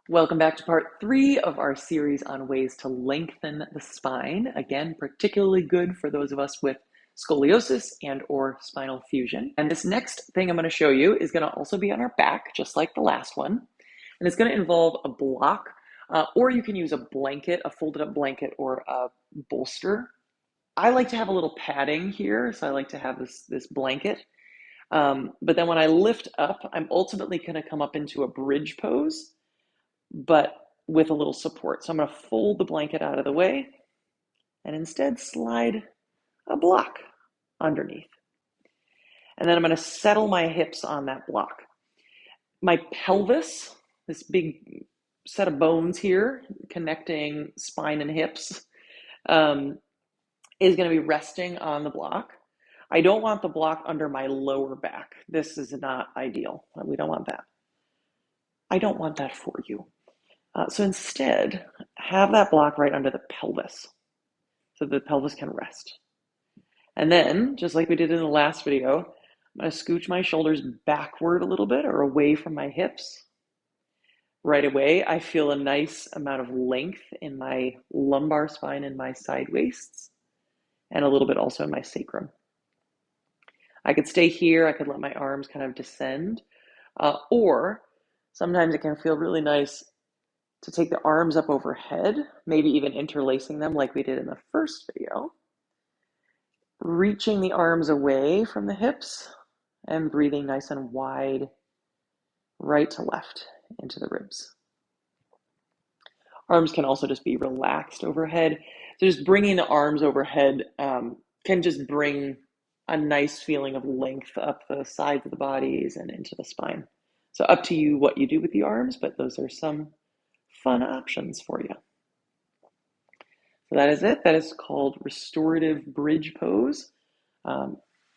Welcome back to part 3 of our series on ways to lengthen the spine. Again, particularly good for those of us with scoliosis and or spinal fusion. And this next thing I'm going to show you is going to also be on our back, just like the last one. And it's going to involve a block, or you can use a blanket, a folded up blanket, or a bolster. I like to have a little padding here, so I like to have this blanket. But then when I lift up, I'm ultimately going to come up into a bridge pose, but with a little support. So I'm going to fold the blanket out of the way and instead slide a block underneath. And then I'm going to settle my hips on that block. My pelvis, this big set of bones here connecting spine and hips, is going to be resting on the block. I don't want the block under my lower back. This is not ideal. We don't want that. I don't want that for you. So instead, have that block right under the pelvis so the pelvis can rest. And then, just like we did in the last video, I'm going to scooch my shoulders backward a little bit or away from my hips. Right away, I feel a nice amount of length in my lumbar spine and my side waists, and a little bit also in my sacrum. I could stay here. I could let my arms kind of descend, or sometimes it can feel really nice to take the arms up overhead, maybe even interlacing them like we did in the first video. Reaching the arms away from the hips and breathing nice and wide, right to left into the ribs. Arms can also just be relaxed overhead. So just bringing the arms overhead can just bring a nice feeling of length up the sides of the bodies and into the spine. So up to you what you do with the arms, but those are some fun options for you. So that is it. That is called restorative bridge pose.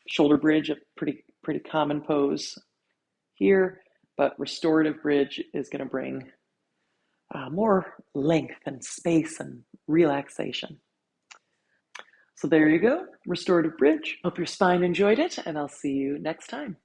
Shoulder bridge, a pretty common pose here, but restorative bridge is going to bring more length and space and relaxation. So there you go, restorative bridge. Hope your spine enjoyed it, and I'll see you next time.